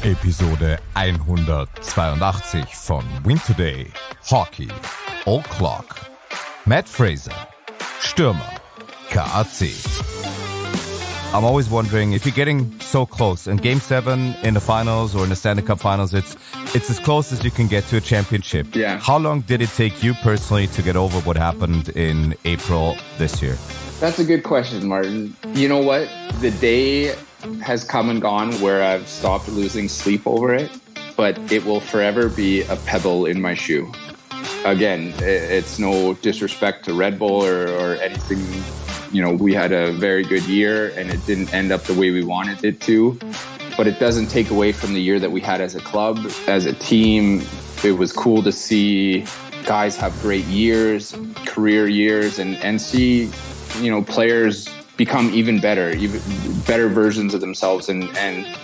Episode 182 von win2day, Hockey, O'Clock. Matt Fraser, Stürmer, KAC. I'm always wondering, if you're getting so close, in Game 7 in the finals or in the Stanley Cup finals, it's as close as you can get to a championship. Yeah. How long did it take you personally to get over what happened in April this year? That's a good question, Martin. You know what? The day has come and gone where I've stopped losing sleep over it, but it will forever be a pebble in my shoe. Again, it's no disrespect to Red Bull or anything. You know, we had a very good year and it didn't end up the way we wanted it to, but it doesn't take away from the year that we had as a club, as a team. It was cool to see guys have great years, career years, and see, you know, players become even better versions of themselves. And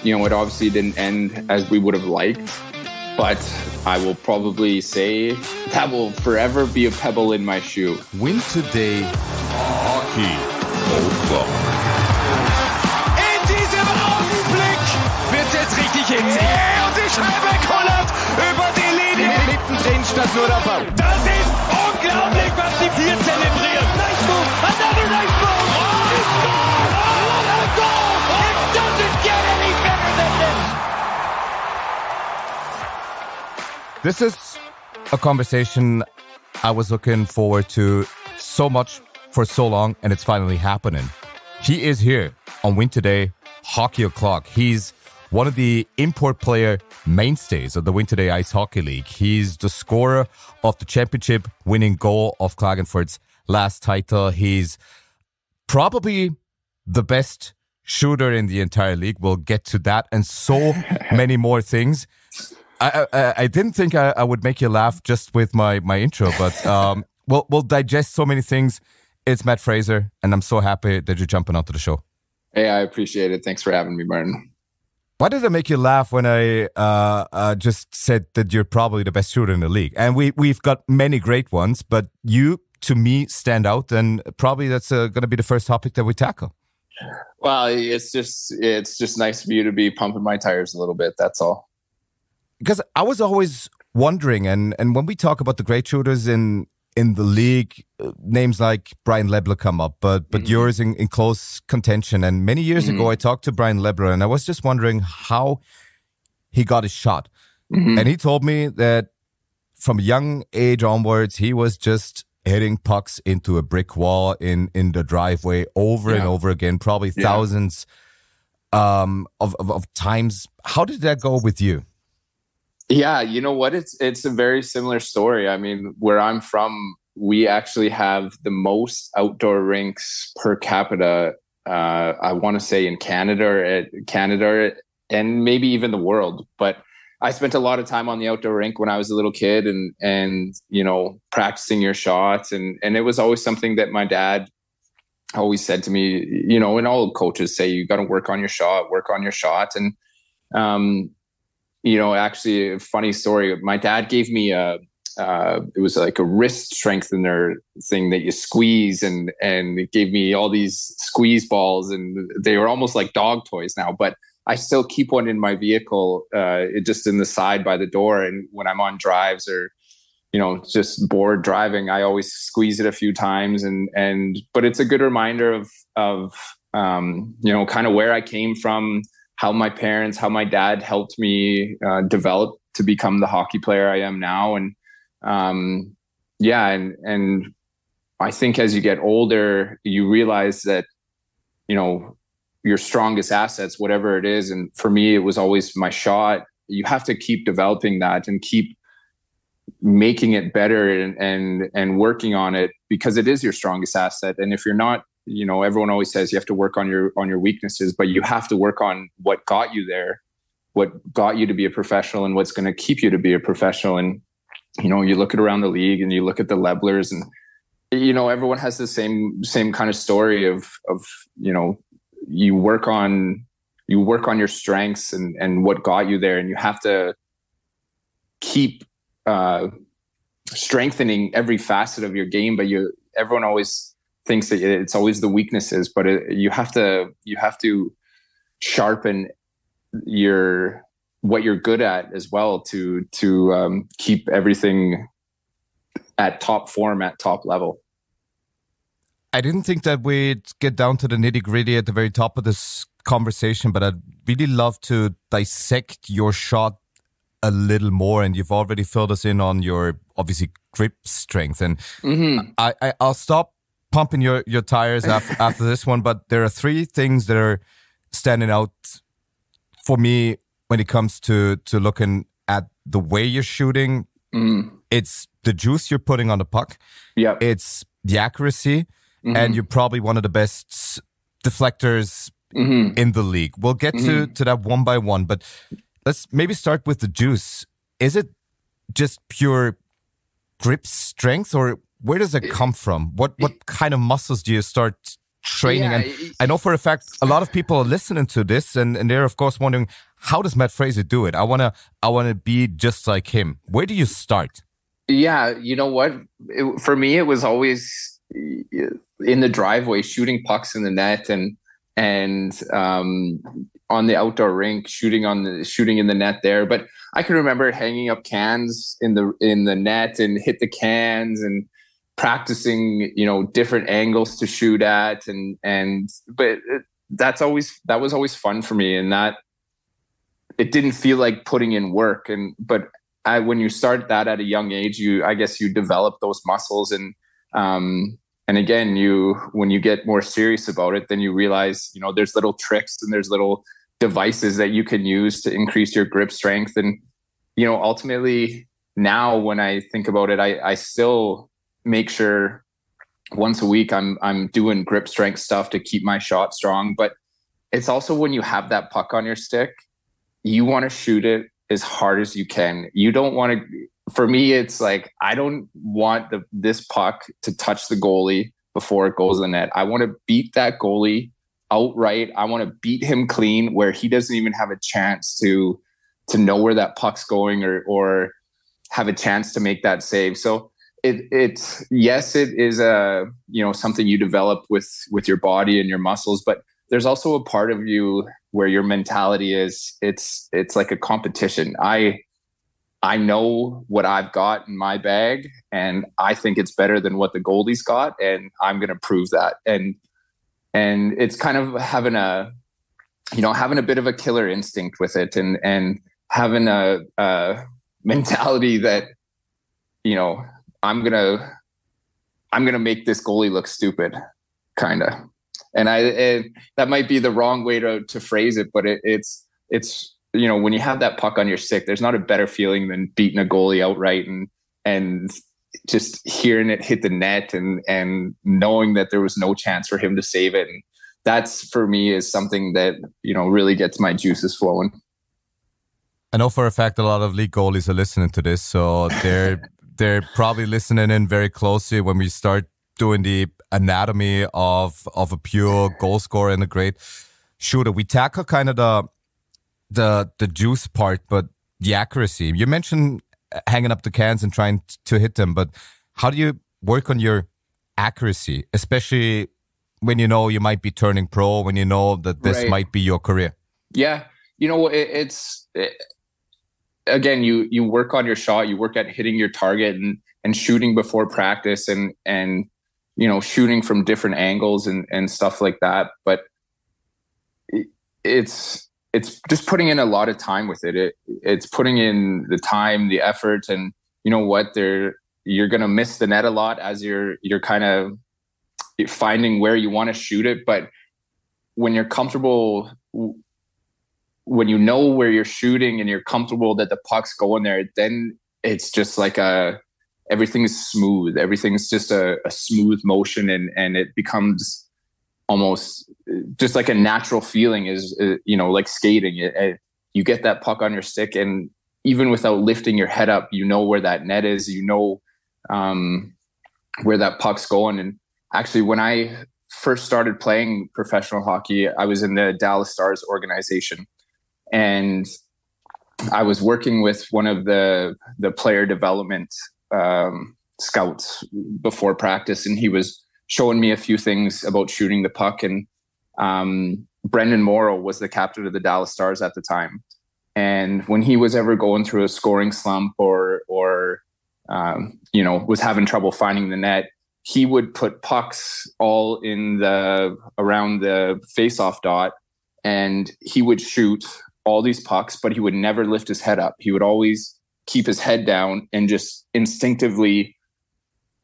you know, it obviously didn't end as we would have liked, but I will probably say that will forever be a pebble in my shoe. win2day, Hockey, O'Clock. In diesem Augenblick wird jetzt richtig hitzig. Und die Scheibe kullert über die Linie. Mittendrin statt nur der Ball. Das ist unglaublich, was die hier zelebrieren. Nice move, another nice move. Oh, it's goal! Oh, what a goal! It doesn't get any better than this. This is a conversation I was looking forward to so much for so long, and it's finally happening. He is here on win2day, Hockey O'Clock. He's one of the import player mainstays of the win2day Ice Hockey League. He's the scorer of the championship winning goal of Klagenfurt's last title. He's probably the best shooter in the entire league. We'll get to that and so many more things. I didn't think I would make you laugh just with my intro, but we'll digest so many things. It's Matt Fraser, and I'm so happy that you're jumping onto the show. Hey, I appreciate it. Thanks for having me, Martin. Why did it make you laugh when I just said that you're probably the best shooter in the league? And we've got many great ones, but you, to me, stand out, and probably that's going to be the first topic that we tackle. Well, it's just nice of you to be pumping my tires a little bit. That's all. Because I was always wondering, and when we talk about the great shooters in the league, names like Brian Lebler come up, but yours in close contention. And many years ago, I talked to Brian Lebler, and I was just wondering how he got his shot. And he told me that from a young age onwards, he was just hitting pucks into a brick wall in the driveway over and over again, probably thousands of times. How did that go with you? Yeah, you know what? It's a very similar story. I mean, where I'm from, we actually have the most outdoor rinks per capita. I want to say in Canada, and maybe even the world. But I spent a lot of time on the outdoor rink when I was a little kid, and you know, practicing your shots, and it was always something that my dad always said to me. You know, and all coaches say you got to work on your shot, and you know, actually, a funny story. My dad gave me it was like a wrist strengthener thing that you squeeze, and it gave me all these squeeze balls, and they were almost like dog toys now. But I still keep one in my vehicle, just in the side by the door. And when I'm on drives or, you know, just bored driving, I always squeeze it a few times. But it's a good reminder of you know, kind of where I came from. How my dad helped me develop to become the hockey player I am now. And and I think as you get older, you realize that, you know, your strongest assets, whatever it is. And for me, it was always my shot. You have to keep developing that and keep making it better and working on it, because it is your strongest asset. And if you're not, you know, everyone always says you have to work on your weaknesses, but you have to work on what got you there, what got you to be a professional, and what's going to keep you to be a professional. And, you know, you look at around the league and you look at the Leblers, and, you know, everyone has the same kind of story of, you know, you work on your strengths and what got you there. And you have to keep strengthening every facet of your game. But everyone always thinks that it's always the weaknesses, but you have to sharpen what you're good at as well to keep everything at top form, at top level. I didn't think that we'd get down to the nitty-gritty at the very top of this conversation, but I'd really love to dissect your shot a little more. And you've already filled us in on your, obviously, grip strength. And I'll stop pumping your tires after this one, but there are three things that are standing out for me when it comes to looking at the way you're shooting. It's the juice you're putting on the puck. Yeah. It's the accuracy. And you're probably one of the best deflectors in the league. We'll get to that one by one, but let's maybe start with the juice. Is it just pure grip strength, or where does it come from? What kind of muscles do you start training? Yeah, and I know for a fact a lot of people are listening to this and they're of course wondering, how does Matt Fraser do it? I wanna be just like him. Where do you start? Yeah, you know what? For me, it was always in the driveway, shooting pucks in the net, and on the outdoor rink, shooting in the net there. But I can remember hanging up cans in the net and hit the cans and practicing, different angles to shoot at, but that was always fun for me, and that it didn't feel like putting in work. But when you start that at a young age, I guess you develop those muscles, and again, when you get more serious about it, then you realize, there's little tricks and there's little devices that you can use to increase your grip strength. And, ultimately now when I think about it, I still make sure once a week I'm doing grip strength stuff to keep my shot strong. But it's also when you have that puck on your stick, you want to shoot it as hard as you can. You don't want to. For me, it's like, I don't want this puck to touch the goalie before it goes in the net. I want to beat that goalie outright. I want to beat him clean where he doesn't even have a chance to know where that puck's going or have a chance to make that save. So it is something you develop with your body and your muscles, but there's also a part of you where your mentality is, it's like a competition. I know what I've got in my bag, and I think it's better than what the goalie's got, and I'm going to prove that. And it's kind of having a bit of a killer instinct with it, and having a mentality that, I'm gonna make this goalie look stupid, kind of. And that might be the wrong way to phrase it, but it's. When you have that puck on your stick, there's not a better feeling than beating a goalie outright and just hearing it hit the net and knowing that there was no chance for him to save it. And that's, for me, is something that, really gets my juices flowing. I know for a fact a lot of league goalies are listening to this, so they're probably listening in very closely when we start doing the anatomy of a pure goal scorer and a great shooter. We tackle kind of the juice part, but the accuracy. You mentioned hanging up the cans and trying to hit them, but how do you work on your accuracy, especially when you might be turning pro, when you know that this might be your career? Yeah, again, you work on your shot, you work at hitting your target and shooting before practice and shooting from different angles and stuff like that. But it's just putting in a lot of time with it. It's putting in the time, the effort, and you're going to miss the net a lot as you're kind of finding where you want to shoot it. But when you're comfortable, when you know where you're shooting and you're comfortable that the puck's going there, then it's just like everything's smooth. Everything's just a smooth motion, and it becomes almost just like a natural feeling, is like skating. You get that puck on your stick, and even without lifting your head up, where that net is, where that puck's going. And actually, when I first started playing professional hockey, I was in the Dallas Stars organization, and I was working with one of the player development scouts before practice, and he was showing me a few things about shooting the puck. And Brendan Morrow was the captain of the Dallas Stars at the time. And when he was ever going through a scoring slump or was having trouble finding the net, he would put pucks all around the face-off dot, and he would shoot all these pucks, but he would never lift his head up. He would always keep his head down and just instinctively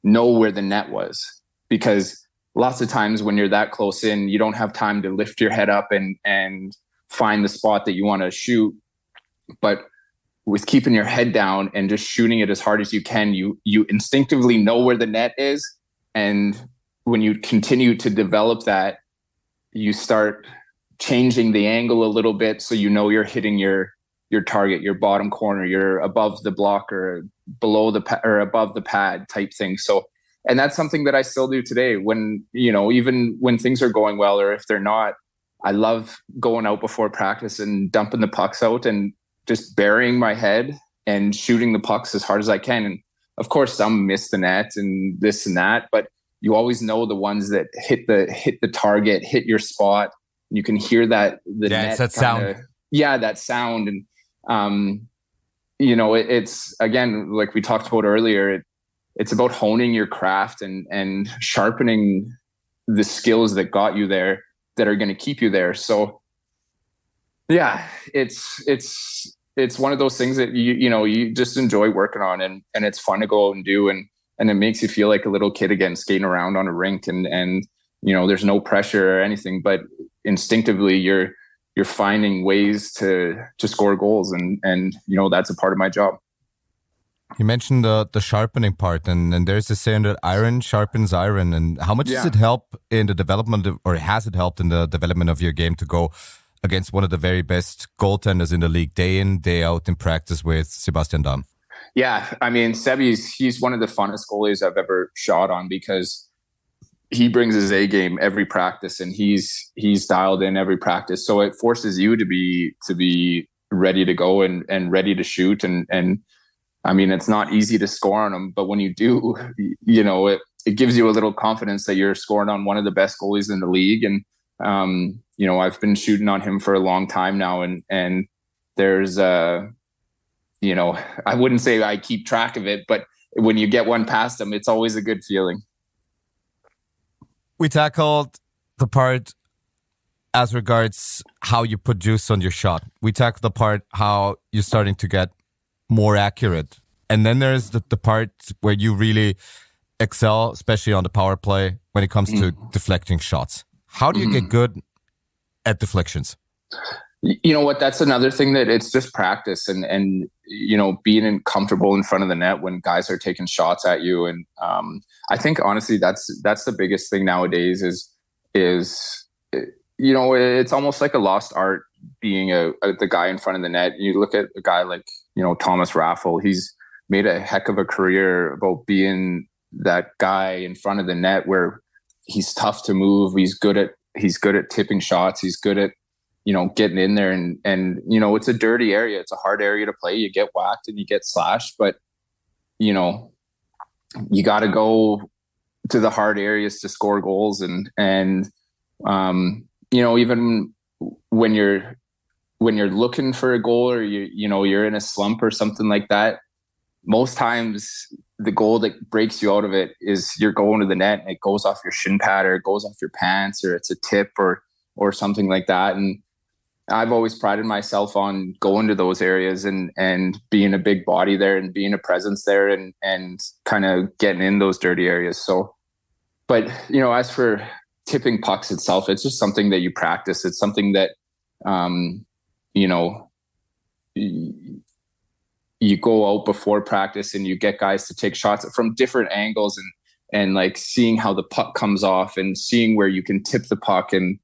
know where the net was, because lots of times when you're that close in, you don't have time to lift your head up and find the spot that you want to shoot. But with keeping your head down and just shooting it as hard as you can, you instinctively know where the net is. And when you continue to develop that, you start changing the angle a little bit, so you know you're hitting your target, your bottom corner, you're above the block or below or above the pad type thing. So, and that's something that I still do today when, even when things are going well, or if they're not, I love going out before practice and dumping the pucks out and just burying my head and shooting the pucks as hard as I can. And of course, some miss the net and this and that, but you always know the ones that hit the target, hit your spot. You can hear that net that sound. Yeah, that sound. And it's, again, like we talked about earlier, it's about honing your craft and sharpening the skills that got you there, that are going to keep you there. So yeah, it's one of those things that you just enjoy working on, and it's fun to go out and do, and it makes you feel like a little kid again, skating around on a rink, and there's no pressure or anything, but instinctively you're finding ways to score goals, and that's a part of my job. You mentioned the sharpening part, and there's a saying that iron sharpens iron. And how much does it help in the development or has it helped in the development of your game to go against one of the very best goaltenders in the league, day in, day out in practice with Sebastian Dann? Yeah, I mean, he's one of the funnest goalies I've ever shot on, because he brings his A game every practice, and he's dialed in every practice. So it forces you to be ready to go and ready to shoot. And I mean, it's not easy to score on him, but when you do, it gives you a little confidence that you're scoring on one of the best goalies in the league. And I've been shooting on him for a long time now, and there's I wouldn't say I keep track of it, but when you get one past him, it's always a good feeling. We tackled the part as regards how you put juice on your shot. We tackled the part how you're starting to get more accurate. And then there's the part where you really excel, especially on the power play when it comes to deflecting shots. How do you get good at deflections? You know what? That's another thing that it's just practice and being comfortable in front of the net when guys are taking shots at you. And I think honestly, that's the biggest thing nowadays is it's almost like a lost art being the guy in front of the net. You look at a guy like, Thomas Raffel, he's made a heck of a career about being that guy in front of the net where he's tough to move. He's good at tipping shots. He's good at, getting in there and it's a dirty area. It's a hard area to play. You get whacked and you get slashed, but you got to go to the hard areas to score goals. And even when you're looking for a goal or you're in a slump or something like that, most times the goal that breaks you out of it is you're going to the net and it goes off your shin pad or it goes off your pants or it's a tip or something like that. And I've always prided myself on going to those areas and being a big body there and being a presence there and kind of getting in those dirty areas. So, but as for tipping pucks itself, it's just something that you practice. It's something that, you go out before practice and you get guys to take shots from different angles and like seeing how the puck comes off and seeing where you can tip the puck and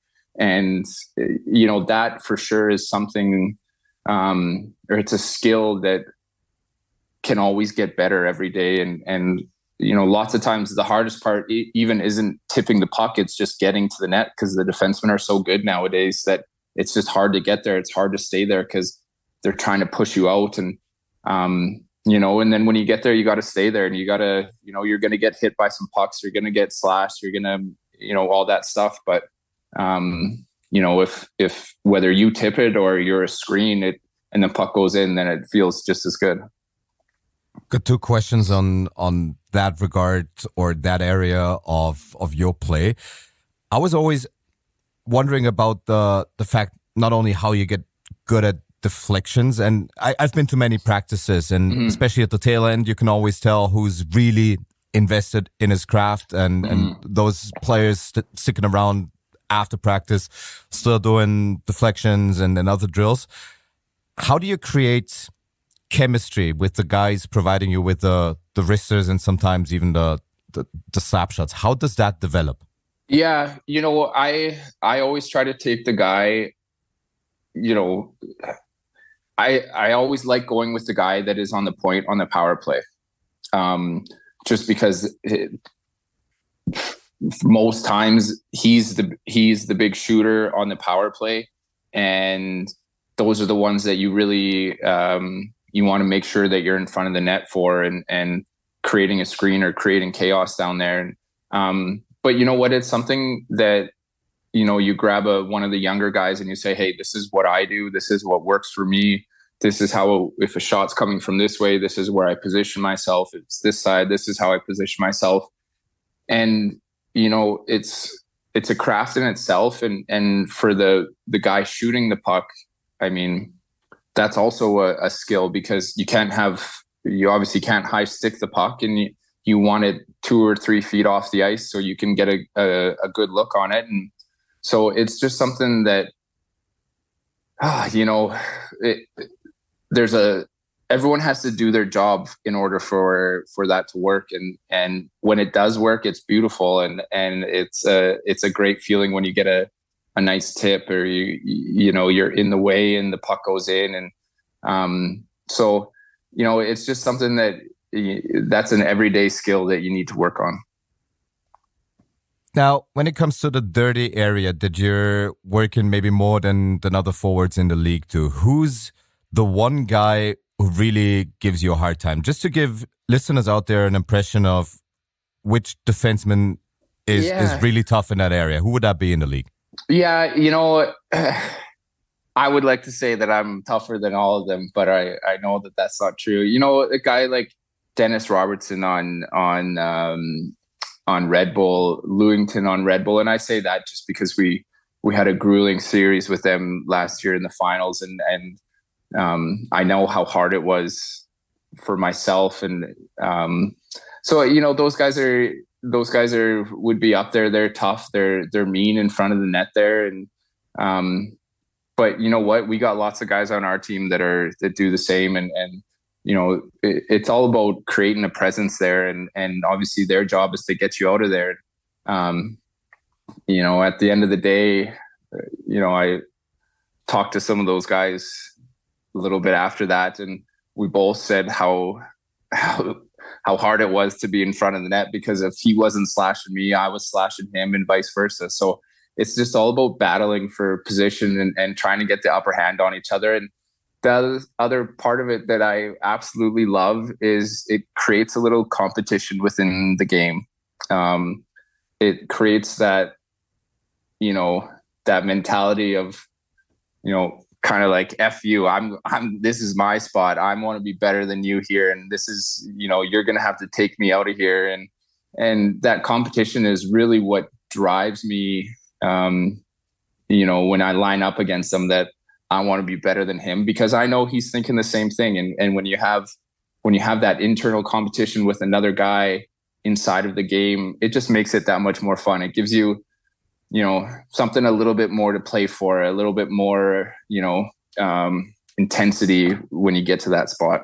that for sure is something, or it's a skill that can always get better every day. And lots of times the hardest part even isn't tipping the puck. It's just getting to the net because the defensemen are so good nowadays that it's just hard to get there. It's hard to stay there because they're trying to push you out. And, and then when you get there, you got to stay there and you got to, you're going to get hit by some pucks. You're going to get slashed. You're going to, all that stuff. But, if whether you tip it or you're a screen, and the puck goes in, then it feels just as good. Got two questions on that regard or that area of your play. I was always wondering about the fact not only how you get good at deflections, and I've been to many practices, and especially at the tail end, you can always tell who's really invested in his craft, and those players sticking around after practice, still doing deflections and other drills. How do you create chemistry with the guys providing you with the wristers and sometimes even the slap shots? How does that develop? Yeah, I always try to take the guy, I always like going with the guy that is on the point on the power play. Just because most times he's the big shooter on the power play, and those are the ones that you really you want to make sure that you're in front of the net for, and creating a screen or creating chaos down there. But you know what? It's something that you grab one of the younger guys and you say, hey, this is what I do. This is what works for me. This is how, if a shot's coming from this way, this is where I position myself. It's this side. This is how I position myself. And, it's a craft in itself. And for the guy shooting the puck, I mean, that's also a skill, because you obviously can't high stick the puck, and you want it 2 or 3 feet off the ice so you can get a good look on it. And so it's just something that, everyone has to do their job in order for that to work. And when it does work, it's beautiful. And it's a great feeling when you get a nice tip, or you're in the way and the puck goes in. And so, it's just something that's an everyday skill that you need to work on. Now, when it comes to the dirty area that you're working maybe more than other forwards in the league too, who's the one guy who really gives you a hard time? Just to give listeners out there an impression of which defenseman is really tough in that area. Who would that be in the league? Yeah, I would like to say that I'm tougher than all of them, but I know that that's not true. A guy like Dennis Robertson on Red Bull, Lewington on Red Bull, and I say that just because we had a grueling series with them last year in the finals, and I know how hard it was for myself, and so those guys would be up there. They're tough. They're mean in front of the net there, and but you know what? We got lots of guys on our team that do the same, and it's all about creating a presence there, and obviously their job is to get you out of there. At the end of the day, I talked to some of those guys a little bit after that, and we both said how hard it was to be in front of the net, because if he wasn't slashing me, I was slashing him, and vice versa. So it's just all about battling for position and trying to get the upper hand on each other. And the other part of it that I absolutely love is it creates a little competition within the game. It creates that, that mentality of, kind of like, F you, this is my spot. I want to be better than you here. And this is, you're going to have to take me out of here. And that competition is really what drives me, when I line up against them, that I want to be better than him, because I know he's thinking the same thing. And when you have that internal competition with another guy inside of the game, it just makes it that much more fun. It gives you, something a little bit more to play for, a little bit more, intensity when you get to that spot.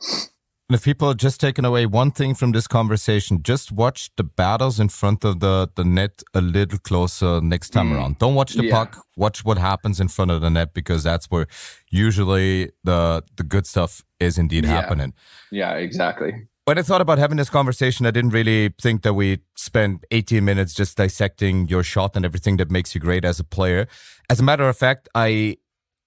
And if people are just taking away one thing from this conversation, just watch the battles in front of the net a little closer next time around. Don't watch the puck, watch what happens in front of the net, because that's where usually the good stuff is indeed happening. Yeah, exactly. When I thought about having this conversation, I didn't really think that we spent 18 minutes just dissecting your shot and everything that makes you great as a player. As a matter of fact, I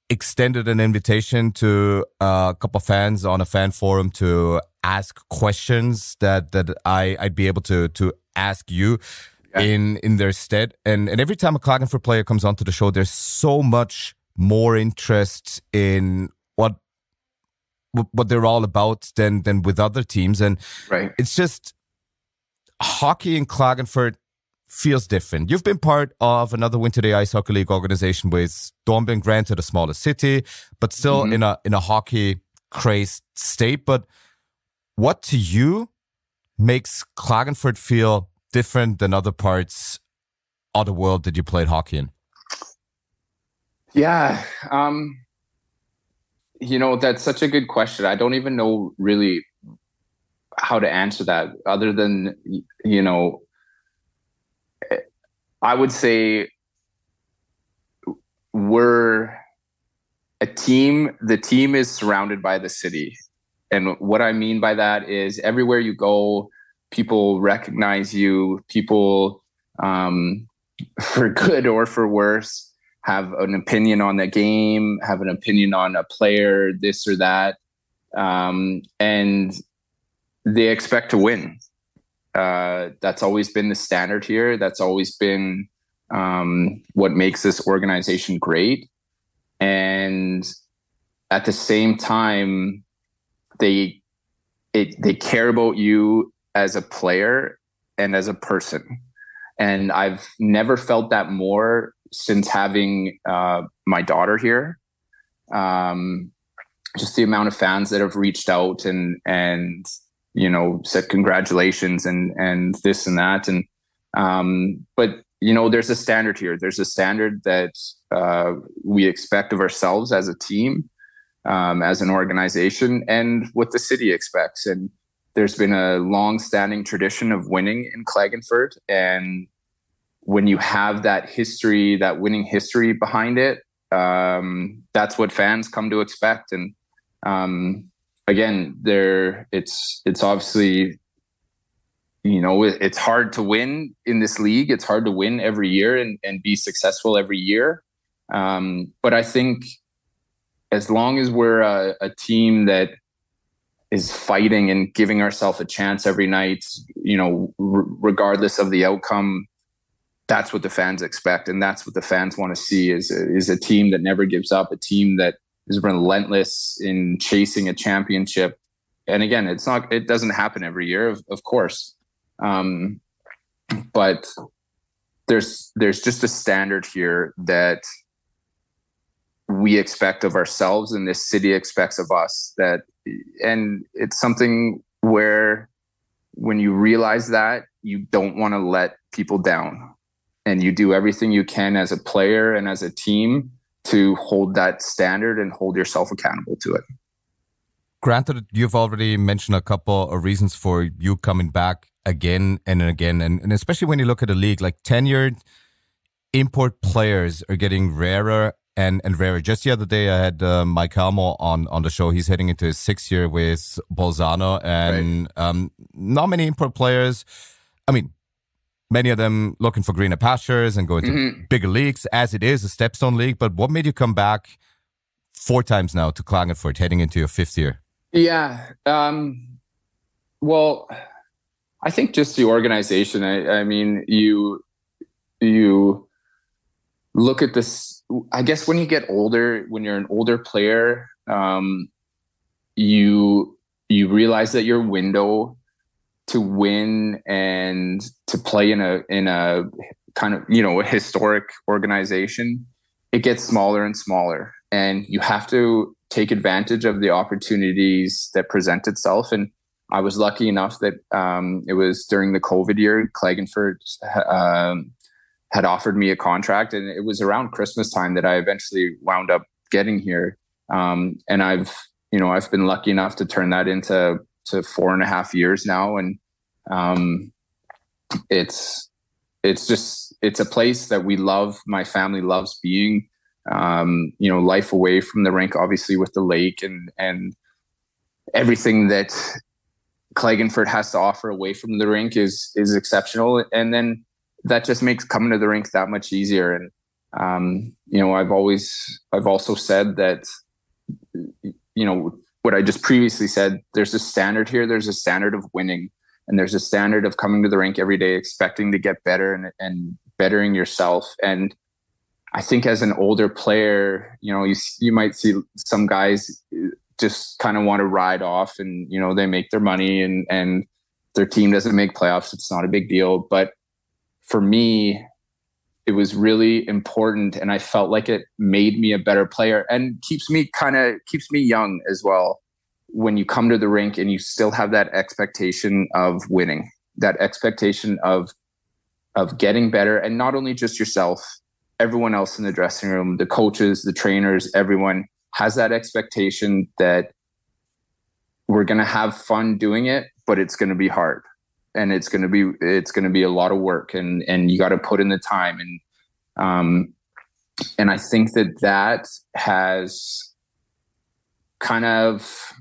extended an invitation to a couple of fans on a fan forum to ask questions that I'd be able to ask you. in their stead. And every time a Klagenfurt player comes onto the show, there's so much more interest in what they're all about than with other teams. And it's just hockey in Klagenfurt feels different. You've been part of another win2day Ice Hockey League organization with Dornbirn, granted a smaller city, but still in a hockey crazed state. But what to you makes Klagenfurt feel different than other parts of the world that you played hockey in? Yeah. That's such a good question. I don't even know really how to answer that other than, I would say we're a team. The team is surrounded by the city. And what I mean by that is everywhere you go, people recognize you. People, for good or for worse, have an opinion on the game, have an opinion on a player, this or that. And they expect to win. That's always been the standard here. That's always been what makes this organization great. And at the same time, they care about you as a player and as a person. And I've never felt that more since having my daughter here. Just the amount of fans that have reached out and said congratulations and this and that. And but there's a standard here. There's a standard that we expect of ourselves as a team, as an organization, and what the city expects. And there's been a long-standing tradition of winning in Klagenfurt. And when you have that history, that winning history behind it, that's what fans come to expect. And again, it's obviously, it's hard to win in this league. It's hard to win every year and be successful every year. But I think as long as we're a team that is fighting and giving ourselves a chance every night, regardless of the outcome, that's what the fans expect. And that's what the fans want to see is a team that never gives up, a team that is relentless in chasing a championship. And again, it doesn't happen every year, of course. But there's just a standard here that we expect of ourselves and this city expects of us, and it's something where when you realize that, you don't want to let people down, and you do everything you can as a player and as a team to hold that standard and hold yourself accountable to it. Granted, you've already mentioned a couple of reasons for you coming back again and again, and especially when you look at the league, like tenured import players are getting rarer and rarer. Just the other day, I had Mike Helmo on the show. He's heading into his 6th year with Bolzano, and not many import players. I mean, many of them looking for greener pastures and going to bigger leagues, as it is a stepstone league. But what made you come back 4 times now to Klagenfurt, heading into your 5th year? Yeah. Well, I think just the organization. I mean, you look at this. I guess when you get older, when you're an older player, you realize that your window to win and to play in a kind of a historic organization, it gets smaller and smaller, and you have to take advantage of the opportunities that present itself. And I was lucky enough that it was during the COVID year, Klagenfurt had offered me a contract, and it was around Christmas time that I eventually wound up getting here. And I've been lucky enough to turn that into 4.5 years now. And it's a place that we love. My family loves being, life away from the rink, obviously with the lake and everything that Klagenfurt has to offer away from the rink is exceptional. And then that just makes coming to the rink that much easier. And, I've also said that, what I just previously said, there's a standard here. There's a standard of winning. And there's a standard of coming to the rink every day, expecting to get better and bettering yourself. And I think as an older player, you might see some guys just kind of want to ride off and, they make their money and their team doesn't make playoffs. It's not a big deal. But for me, it was really important, and I felt like it made me a better player and keeps me young as well. When you come to the rink and you still have that expectation of winning, that expectation of getting better, and not only just yourself, everyone else in the dressing room, the coaches, the trainers, everyone has that expectation that we're going to have fun doing it, but it's going to be hard. And it's going to be a lot of work, and you got to put in the time. And I think that has kind of,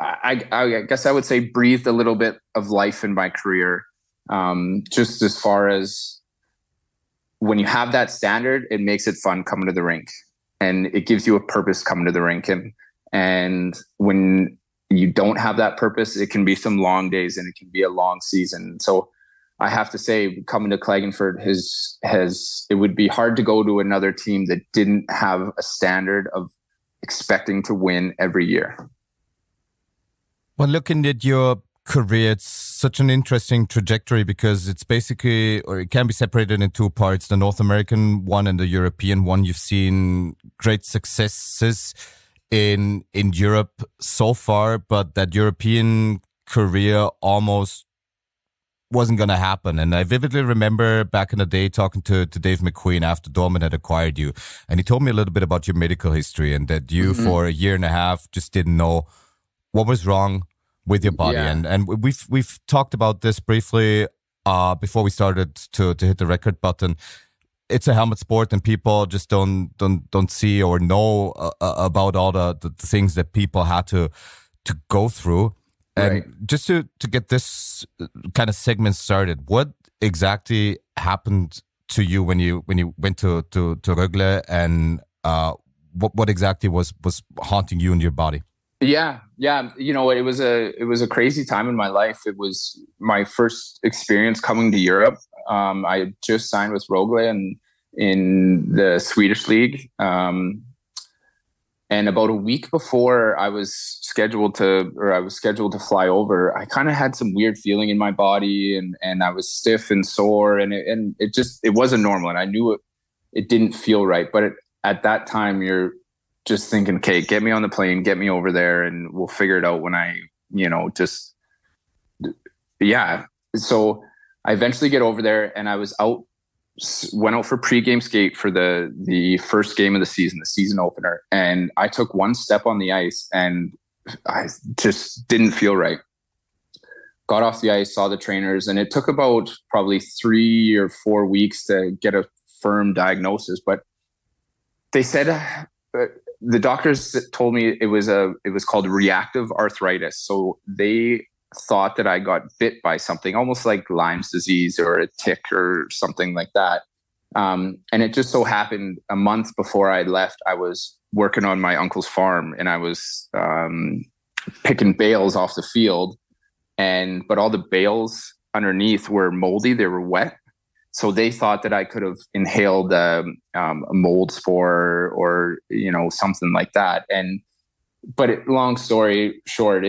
I guess I would say, breathed a little bit of life in my career. Just as far as when you have that standard, it makes it fun coming to the rink, and it gives you a purpose coming to the rink. And when you don't have that purpose, it can be some long days and it can be a long season. So I have to say, coming to Klagenfurt it would be hard to go to another team that didn't have a standard of expecting to win every year. Well, looking at your career, it's such an interesting trajectory because it's basically, or it can be separated in two parts, the North American one and the European one. You've seen great successes in Europe so far, but that European career almost wasn't going to happen. And I vividly remember back in the day talking to Dave McQueen after Dortmund had acquired you, and he told me a little bit about your medical history and that you for a year and a half just didn't know what was wrong with your body. Yeah. And we've talked about this briefly before we started to hit the record button. It's a helmet sport, and people just don't see or know about all the things that people had to go through. And right. Just to get this kind of segment started, what exactly happened to you when you went to Rögle, and what exactly was haunting you in your body? Yeah. It was a crazy time in my life. It was my first experience coming to Europe. I had just signed with Rögle in the Swedish league. And about a week before I was scheduled to fly over, I kind of had some weird feeling in my body, and I was stiff and sore, and it wasn't normal. And I knew it didn't feel right. But at that time, you're just thinking, okay, get me on the plane, get me over there, and we'll figure it out when So I eventually get over there, and I went out for pregame skate for the first game of the season opener. And I took one step on the ice and I just didn't feel right. Got off the ice, saw the trainers, and it took about probably 3 or 4 weeks to get a firm diagnosis. But they said, the doctors told me it was called reactive arthritis. So they thought that I got bit by something almost like Lyme's disease or a tick or something like that. And it just so happened a month before I left, I was working on my uncle's farm, and I was picking bales off the field, but all the bales underneath were moldy. They were wet. So they thought that I could have inhaled a mold spore or something like that. But long story short,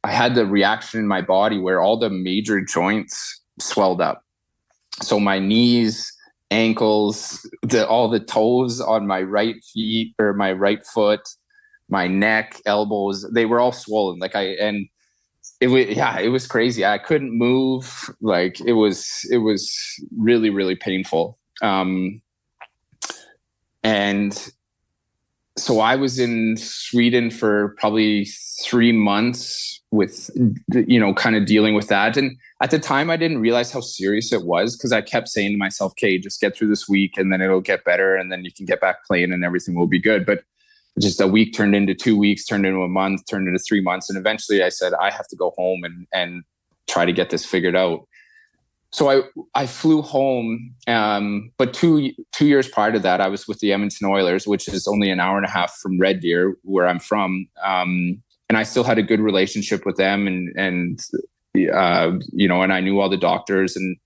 I had the reaction in my body where all the major joints swelled up. So my knees, ankles, all the toes on my right feet or my right foot, my neck, elbows, they were all swollen. It was crazy. I couldn't move. Like it was really, really painful. And so I was in Sweden for probably 3 months with, kind of dealing with that. And at the time I didn't realize how serious it was, because I kept saying to myself, okay, just get through this week and then it'll get better. And then you can get back playing and everything will be good. But just a week turned into 2 weeks, turned into a month, turned into 3 months. And eventually I said, I have to go home and try to get this figured out. So I flew home, but two years prior to that, I was with the Edmonton Oilers, which is only an hour and a half from Red Deer, where I'm from. And I still had a good relationship with them. And and I knew all the doctors. And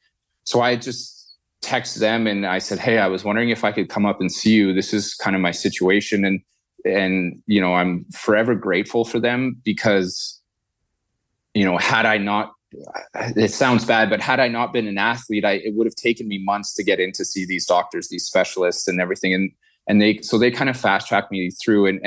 so I just texted them and I said, hey, I was wondering if I could come up and see you. This is kind of my situation. And I'm forever grateful for them because, had I not, it sounds bad, but had I not been an athlete, it would have taken me months to get in to see these doctors, these specialists and everything. And they kind of fast tracked me through.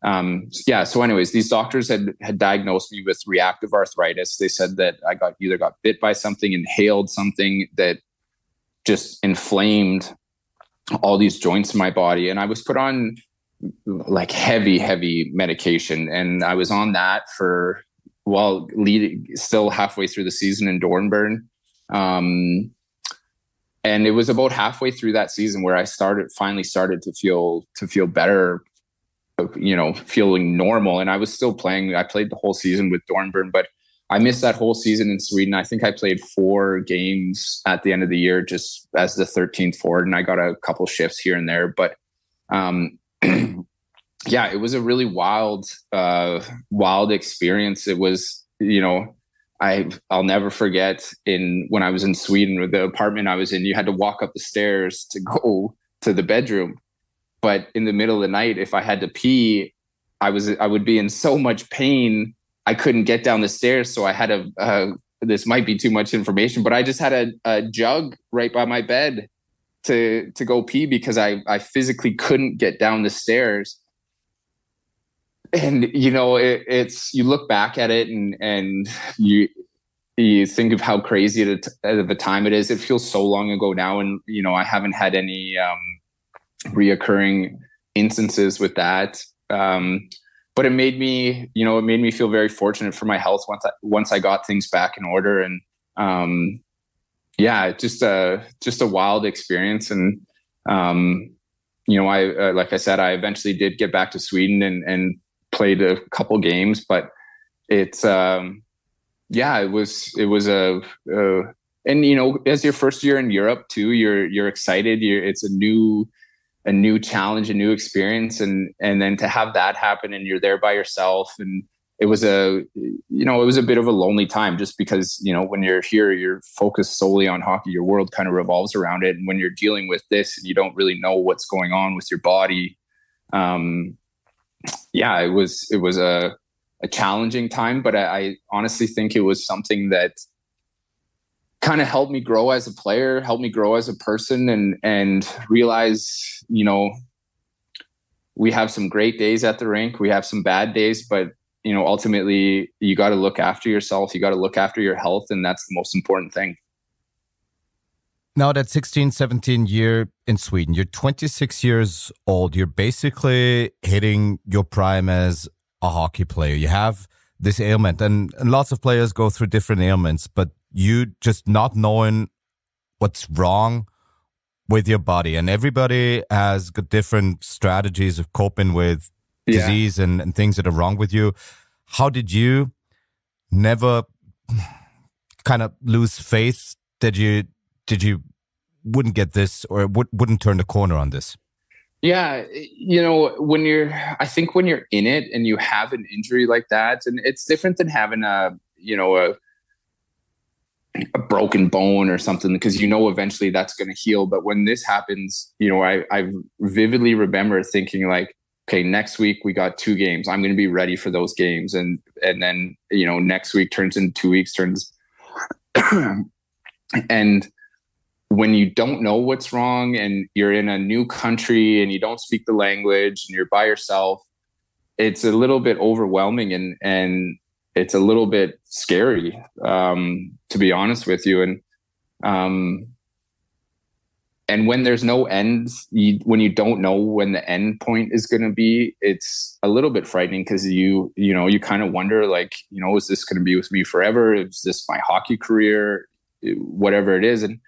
So anyways, these doctors had diagnosed me with reactive arthritis. They said that I either got bit by something, inhaled something that just inflamed all these joints in my body. And I was put on like heavy medication. And I was on that for, still halfway through the season in Dornbirn. And it was about halfway through that season where I finally started to feel better, feeling normal. And I was still playing. I played the whole season with Dornbirn, but I missed that whole season in Sweden. I think I played 4 games at the end of the year, just as the 13th forward. And I got a couple shifts here and there, but, yeah, it was a really wild experience. It was, I'll never forget when I was in Sweden with the apartment I was in, you had to walk up the stairs to go to the bedroom. But in the middle of the night, if I had to pee, I would be in so much pain. I couldn't get down the stairs. So I had this might be too much information, but I just had a jug right by my bed to go pee because I physically couldn't get down the stairs. And, it's, you look back at it and you think of how crazy of a time it is. It feels so long ago now. And, I haven't had any reoccurring instances with that. But it made me feel very fortunate for my health once I got things back in order. And, just a wild experience. And, like I said, I eventually did get back to Sweden and played a couple games, but it's, it was as your first year in Europe too, you're excited. It's a new challenge, a new experience. And then to have that happen and you're there by yourself. And it was a bit of a lonely time just because, when you're here, you're focused solely on hockey. Your world kind of revolves around it. And when you're dealing with this and you don't really know what's going on with your body, it was a challenging time, but I honestly think it was something that kind of helped me grow as a player, helped me grow as a person and realize, we have some great days at the rink. We have some bad days, but ultimately you got to look after yourself. You got to look after your health. And that's the most important thing. Now that 16, 17 year in Sweden, you're 26 years old. You're basically hitting your prime as a hockey player. You have this ailment and lots of players go through different ailments, but you just not knowing what's wrong with your body. And everybody has got different strategies of coping with disease and things that are wrong with you. How did you never kind of lose faith that you wouldn't get this or wouldn't turn the corner on this? Yeah. When you're in it and you have an injury like that, and it's different than having a broken bone or something, because eventually that's going to heal. But when this happens, I vividly remember thinking like, okay, next week we got 2 games. I'm going to be ready for those games. And then, next week turns into 2 weeks, and when you don't know what's wrong and you're in a new country and you don't speak the language and you're by yourself, it's a little bit overwhelming and it's a little bit scary, to be honest with you. And when there's no end, when you don't know when the end point is going to be, it's a little bit frightening because you kind of wonder like, is this going to be with me forever? Is this my hockey career? Whatever it is. And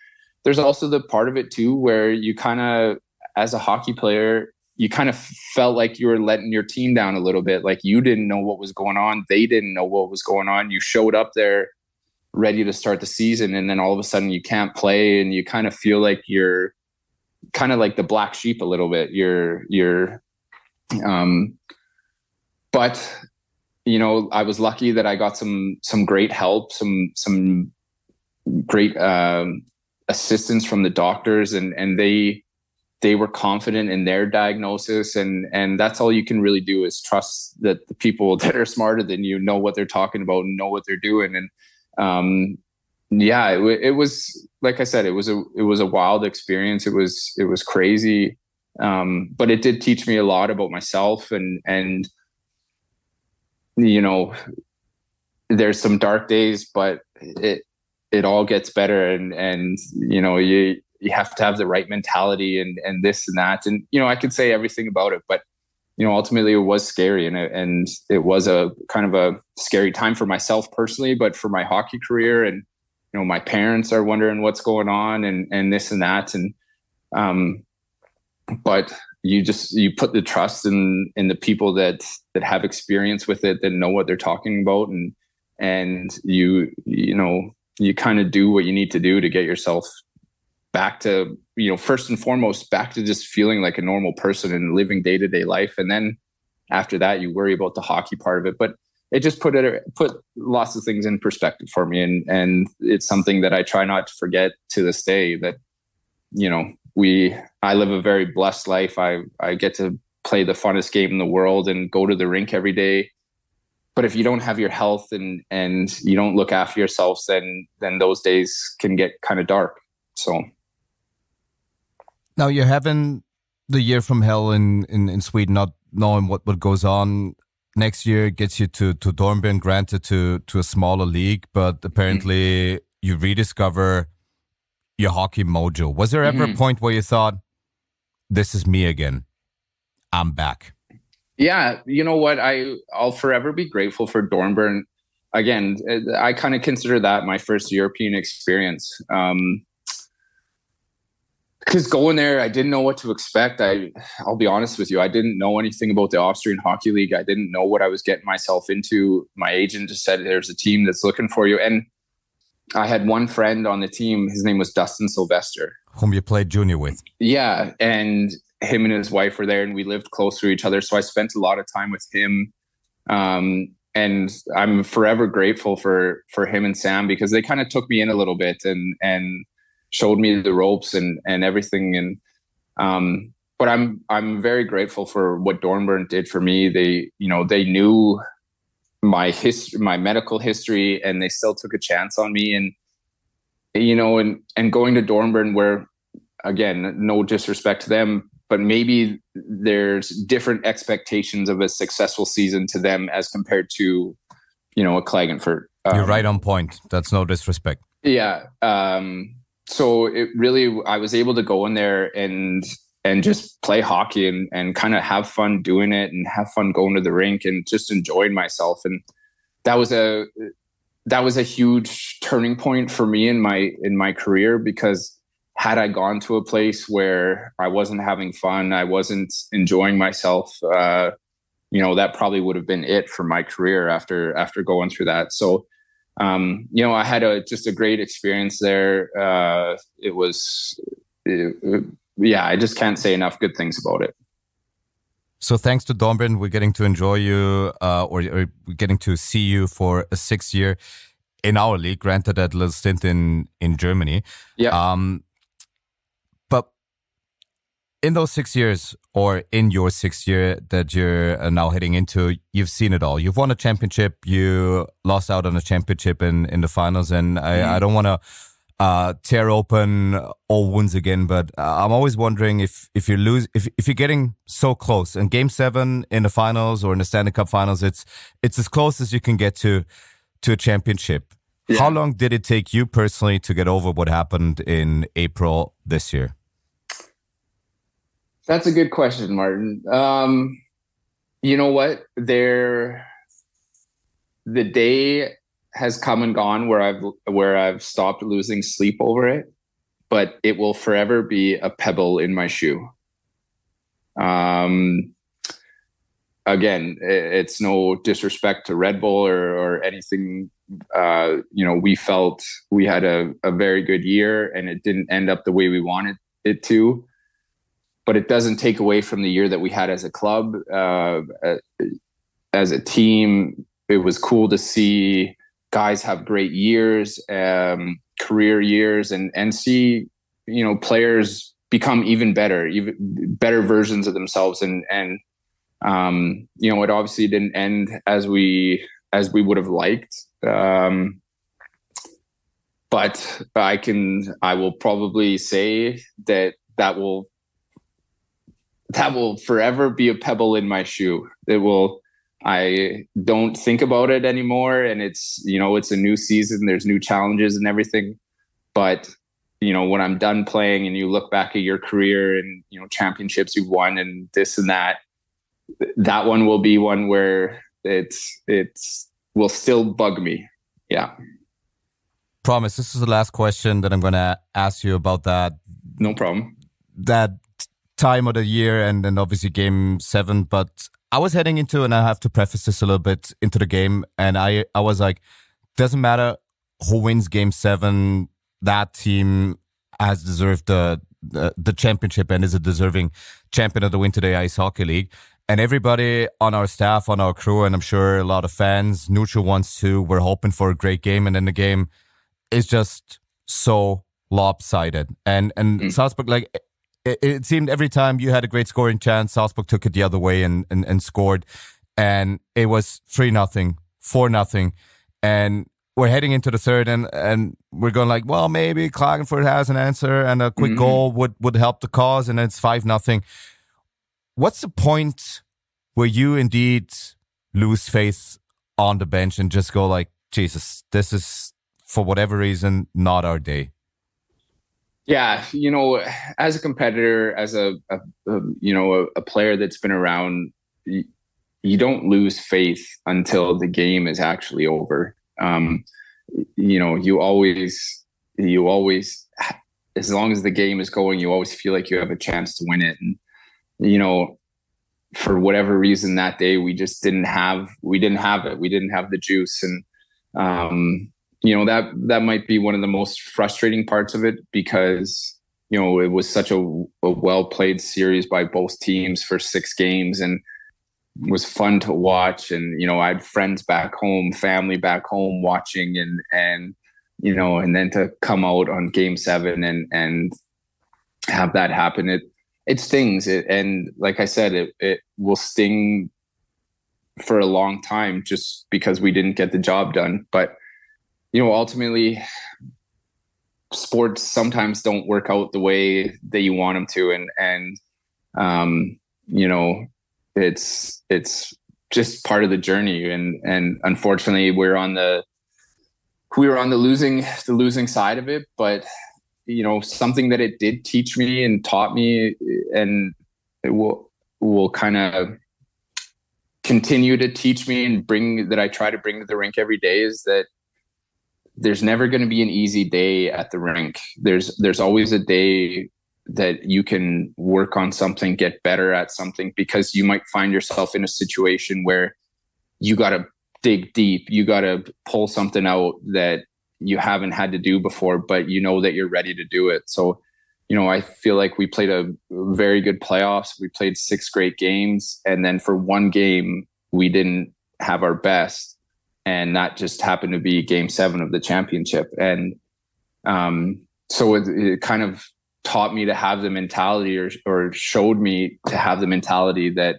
there's also the part of it too, where you kind of, as a hockey player, you kind of felt like you were letting your team down a little bit. Like you didn't know what was going on. They didn't know what was going on. You showed up there ready to start the season. And then all of a sudden you can't play and you kind of feel like you're kind of like the black sheep a little bit. But I was lucky that I got some great help, some great assistance from the doctors, and they were confident in their diagnosis, and that's all you can really do is trust that the people that are smarter than you know what they're talking about and know what they're doing. And it was, like I said, it was a wild experience. It was crazy, but it did teach me a lot about myself, and there's some dark days, but it all gets better, and you have to have the right mentality and this and that. And, I could say everything about it, but, ultimately it was scary, and it was a kind of a scary time for myself personally, but for my hockey career. And, my parents are wondering what's going on and this and that. And, but you put the trust in the people that have experience with it, that know what they're talking about. And you kind of do what you need to do to get yourself back to, first and foremost, back to just feeling like a normal person and living day-to-day life. And then after that, you worry about the hockey part of it. But it just put lots of things in perspective for me. And it's something that I try not to forget to this day, that, I live a very blessed life. I get to play the funnest game in the world and go to the rink every day. But if you don't have your health and you don't look after yourselves, then those days can get kind of dark. So now you're having the year from hell in Sweden, not knowing what goes on. Next year gets you to Dornbirn, granted to a smaller league, but apparently you rediscover your hockey mojo. Was there ever a point where you thought, this is me again, I'm back? Yeah, you know what? I'll forever be grateful for Dornbirn. Again, I kind of consider that my first European experience. Because going there, I didn't know what to expect. I'll be honest with you. I didn't know anything about the Austrian Hockey League. I didn't know what I was getting myself into. My agent just said, there's a team that's looking for you. And I had one friend on the team. His name was Dustin Sylvester. Whom you played junior with. Yeah. And him and his wife were there, and we lived close to each other. So I spent a lot of time with him. And I'm forever grateful for him and Sam, because they kind of took me in a little bit and showed me the ropes and everything. And, but I'm very grateful for what Dornbirn did for me. They knew my medical history, and they still took a chance on me. And, and going to Dornbirn, where, again, no disrespect to them, but maybe there's different expectations of a successful season to them as compared to, a Klagenfurt. You're right on point. That's no disrespect. Yeah. So it really, I was able to go in there and just play hockey and kind of have fun doing it, and have fun going to the rink and just enjoying myself. And that was a huge turning point for me in my career, because had I gone to a place where I wasn't having fun, I wasn't enjoying myself, that probably would have been it for my career after going through that. So, I had just a great experience there. I just can't say enough good things about it. So thanks to Dornbirn, we're getting to enjoy you, or we're getting to see you for a 6th year in our league, granted that little stint in Germany. Yeah. But in those 6 years, or in your 6th year that you're now heading into, you've seen it all. You've won a championship. You lost out on a championship in the finals. And I don't want to tear open all wounds again, but I'm always wondering if you're getting so close in Game 7 in the finals or in the Stanley Cup finals, it's as close as you can get to a championship. Yeah. How long did it take you personally to get over what happened in April this year? That's a good question, Martin. You know what? The day has come and gone where I've stopped losing sleep over it, but it will forever be a pebble in my shoe. Again, it's no disrespect to Red Bull or anything. We felt we had a very good year, and it didn't end up the way we wanted it to. But it doesn't take away from the year that we had as a club, as a team. was cool to see guys have great years, career years, and see, players become even better versions of themselves. And it obviously didn't end as we would have liked. But I will probably say that will forever be a pebble in my shoe. I don't think about it anymore. And it's a new season. There's new challenges and everything. But, when I'm done playing and you look back at your career and, championships you've won and this and that one will be one where it's will still bug me. Yeah. Promise, this is the last question that I'm going to ask you about that. No problem. That time of the year and then obviously game 7. But I was heading into, and I have to preface this a little bit, into the game. And I was like, doesn't matter who wins game 7, that team has deserved the championship and is a deserving champion of the win2day Ice Hockey League. And everybody on our staff, on our crew, and I'm sure a lot of fans, neutral ones too, were hoping for a great game. And then the game is just so lopsided. And Salzburg, like, it seemed every time you had a great scoring chance, Salzburg took it the other way and scored. And it was 3-0, 4-0. And we're heading into the third, and we're going like, well, maybe Klagenfurt has an answer and a quick goal would help the cause, and it's 5-0. What's the point where you indeed lose faith on the bench and just go like, Jesus, this is, for whatever reason, not our day? Yeah, as a competitor, as a player that's been around, you don't lose faith until the game is actually over. You always, as long as the game is going, you always feel like you have a chance to win it. And, for whatever reason that day, we didn't have it. We didn't have the juice. And, that might be one of the most frustrating parts of it, because, it was such a well-played series by both teams for 6 games, and it was fun to watch. And, I had friends back home, family back home watching, and then to come out on game 7 and have that happen. It stings. And like I said, it will sting for a long time just because we didn't get the job done. But, ultimately, sports sometimes don't work out the way that you want them to. And it's just part of the journey. And unfortunately, we were on the losing side of it. But, something that it did teach me and taught me, and it will kind of continue to teach me and that I try to bring to the rink every day, is that there's never going to be an easy day at the rink. There's always a day that you can work on something, get better at something, because you might find yourself in a situation where you got to dig deep. You got to pull something out that you haven't had to do before, but that you're ready to do it. So, I feel like we played a very good playoffs. We played 6 great games. And then for one game, we didn't have our best. And that just happened to be game 7 of the championship. And so it kind of taught me to have the mentality, or showed me to have the mentality that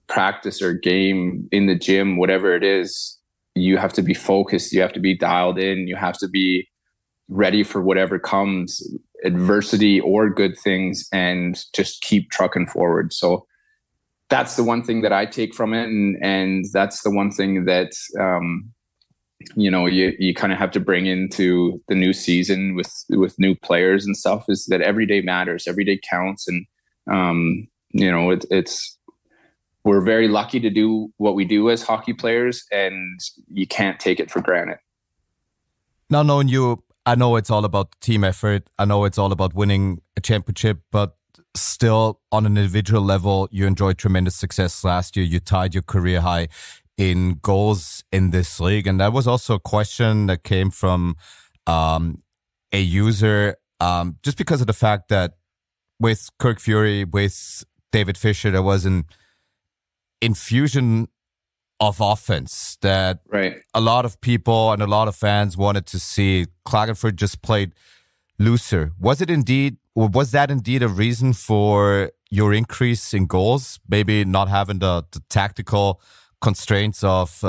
practice or game in the gym, whatever it is, you have to be focused, you have to be dialed in, you have to be ready for whatever comes, adversity or good things, and just keep trucking forward. So that's the one thing that I take from it. And that's the one thing that, you kind of have to bring into the new season with new players and stuff, is that every day matters, every day counts. And, we're very lucky to do what we do as hockey players, and you can't take it for granted. Now, knowing you, I know it's all about team effort. I know it's all about winning a championship, but still, on an individual level, you enjoyed tremendous success last year. You tied your career high in goals in this league. And that was also a question that came from a user, just because of the fact that with Kirk Fury, with David Fisher, there was an infusion of offense that right. a lot of people and a lot of fans wanted to see. Klagenfurt just played looser. Was that indeed a reason for your increase in goals? Maybe not having the tactical constraints of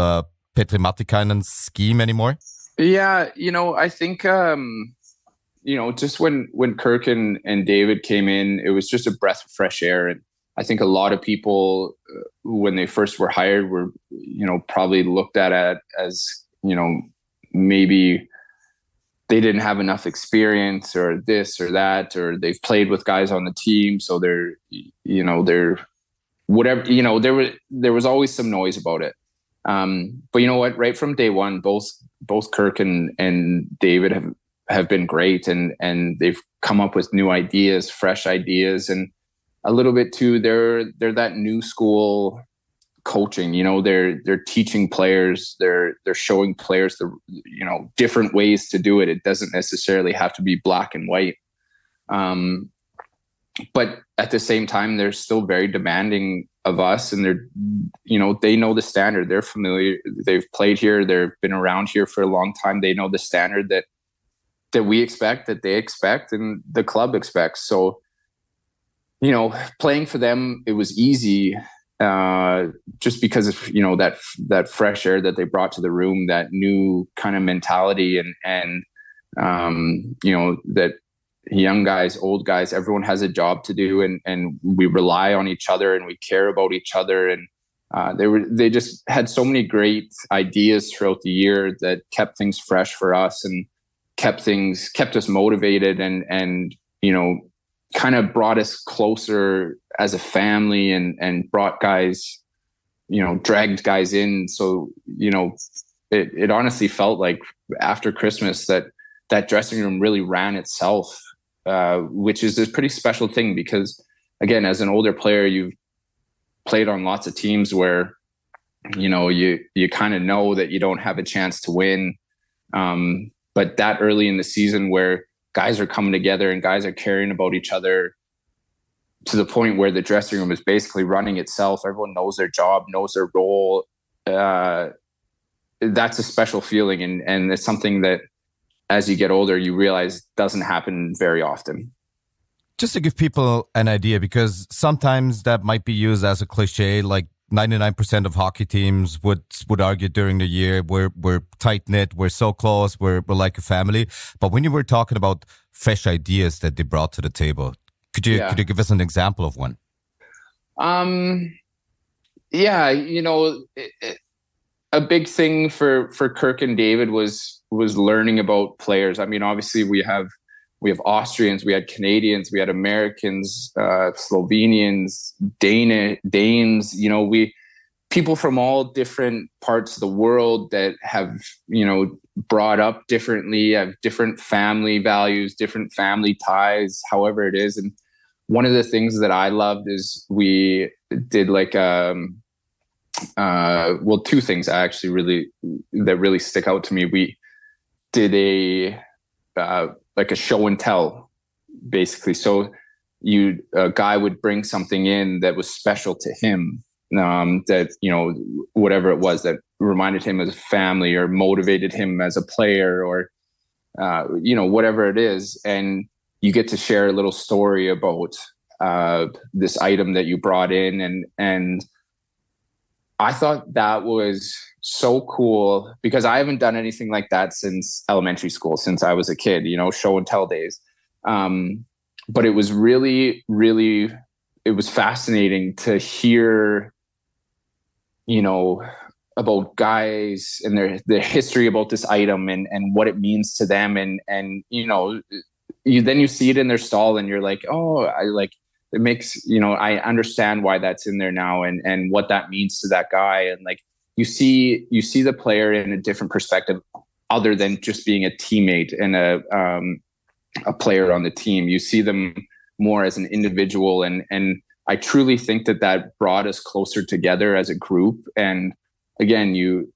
Petri Matikainen's scheme anymore? Yeah, I think just when Kirk and David came in, it was just a breath of fresh air. And I think a lot of people, when they first were hired, were, probably looked at it as, maybe they didn't have enough experience or this or that, or they've played with guys on the team. So they're whatever, there was always some noise about it. But you know what, right from day one, both Kirk and David have been great, and they've come up with new ideas, fresh ideas, and a little bit too, they're that new school coaching. They're teaching players, they're showing players the different ways to do it. It doesn't necessarily have to be black and white. But at the same time, they're still very demanding of us, and they know the standard. They're familiar. They've played here. They've been around here for a long time. They know the standard that we expect, that they expect, and the club expects. So, playing for them, it was easy, just because of that fresh air that they brought to the room, that new kind of mentality, and that young guys, old guys, everyone has a job to do, and we rely on each other, and we care about each other. And they just had so many great ideas throughout the year that kept things fresh for us, and kept us motivated, and kind of brought us closer as a family, and brought guys, dragged guys in. So, it honestly felt like after Christmas that dressing room really ran itself, which is a pretty special thing, because again, as an older player, you've played on lots of teams where, you kind of know that you don't have a chance to win. But that early in the season, where guys are coming together and guys are caring about each other to the point where the dressing room is basically running itself. Everyone knows their job, knows their role. That's a special feeling. And it's something that, as you get older, you realize doesn't happen very often. Just to give people an idea, because sometimes that might be used as a cliche, like 99% of hockey teams would argue during the year, we're tight-knit, we're so close, we're like a family. But when you were talking about fresh ideas that they brought to the table, could you give us an example of one? A big thing for Kirk and David was learning about players. I mean, obviously we have Austrians, we had Canadians, we had Americans, Slovenians, Danes, people from all different parts of the world that have, brought up differently, have different family values, different family ties, however it is. And one of the things that I loved is we did two things actually really stick out to me. We did a show and tell, basically. So a guy would bring something in that was special to him, that, whatever it was that reminded him of family or motivated him as a player, or, whatever it is. And you get to share a little story about this item that you brought in. And I thought that was so cool, because I haven't done anything like that since elementary school, since I was a kid, show and tell days. But it was really, really, it was fascinating to hear, about guys and their history about this item and what it means to them. And you see it in their stall and you're like, oh, it makes, I understand why that's in there now, and what that means to that guy. And you see the player in a different perspective, other than just being a teammate and a player on the team. You see them more as an individual. And I truly think that brought us closer together as a group. And again, you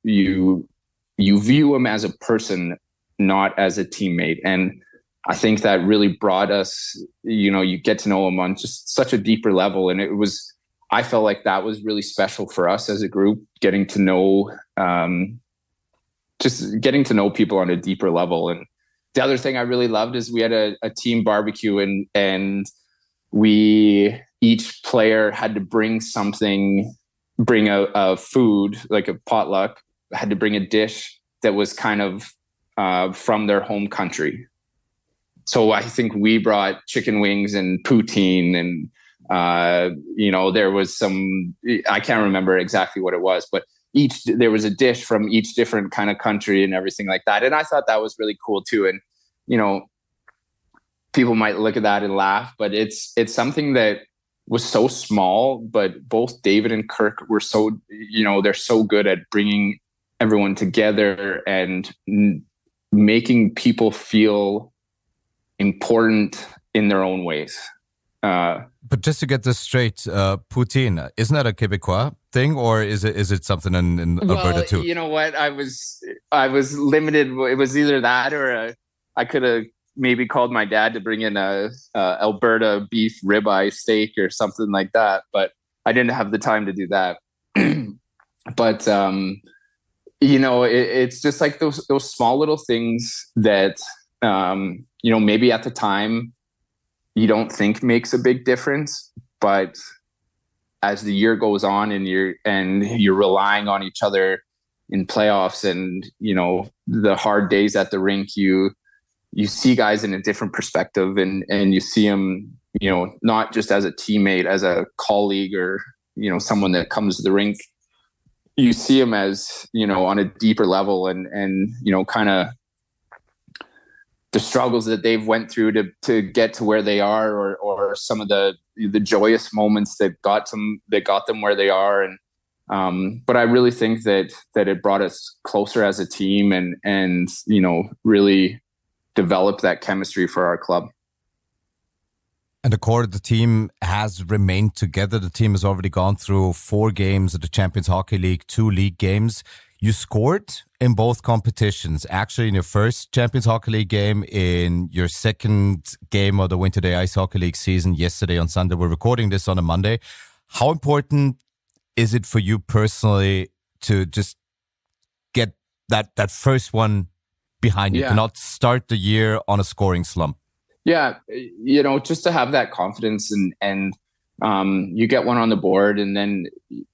view him as a person, not as a teammate. And I think that really brought us, you get to know him on just such a deeper level. And I felt like that was really special for us as a group, getting to know people on a deeper level. And the other thing I really loved is we had a team barbecue, and each player had to bring a food, like a potluck, had to bring a dish that was kind of from their home country. So I think we brought chicken wings and poutine, and there was some, I can't remember exactly what it was, but there was a dish from each different kind of country and everything like that. And I thought that was really cool too. And, people might look at that and laugh, but it's something that was so small, but both David and Kirk were so, they're so good at bringing everyone together and making people feel important in their own ways. But just to get this straight, poutine, isn't that a Quebecois thing, or is it something in Alberta too? You know what? I was limited. It was either that or I could have maybe called my dad to bring in a Alberta beef ribeye steak or something like that, but I didn't have the time to do that. But it's just like those small little things that maybe at the time you don't think makes a big difference, but as the year goes on and you're relying on each other in playoffs and the hard days at the rink, you see guys in a different perspective, and you see them not just as a teammate, as a colleague, or someone that comes to the rink. You see them as on a deeper level, and kind of the struggles that they've went through to get to where they are, or some of the joyous moments that got them where they are. And but I really think that it brought us closer as a team, and really developed that chemistry for our club. And the core of the team has remained together. The team has already gone through 4 games of the Champions Hockey League, 2 league games. You scored in both competitions, actually in your first Champions Hockey League game, in your second game of the win2day Ice Hockey League season yesterday on Sunday. We're recording this on a Monday. How important is it for you personally to just get that first one behind you, to not start the year on a scoring slump? Yeah, just to have that confidence, and you get one on the board, and then